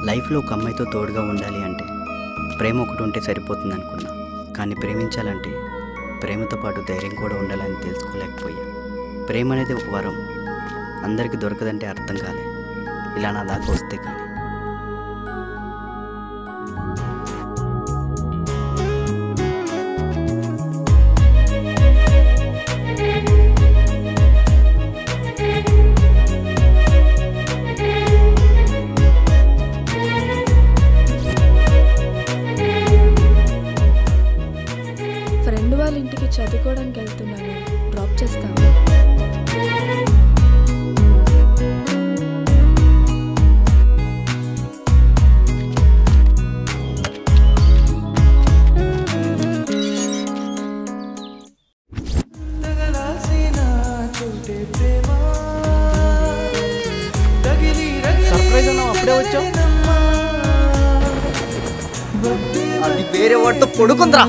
లైఫ్లో ఒక అమ్మాయితో తోడుగా ఉండాలి అంటే ప్రేమ ఒకటి ఉంటే సరిపోతుంది అనుకున్నా. కానీ ప్రేమించాలంటే ప్రేమతో పాటు ధైర్యం కూడా ఉండాలని తెలుసుకోలేకపోయా. ప్రేమ అనేది ఒక వరం, అందరికీ దొరకదంటే అర్థం కాలే. ఇలా నా దాకా వస్తే కానీ ఫ్రెండ్ వాళ్ళ ఇంటికి చదువుకోవడానికి వెళ్తున్నాను, డ్రాప్ చేస్తాను. సర్ప్రైజ్ అన్నావు, అప్పుడే వచ్చావు. అది వేరే వాడితో పడుకుందిరా.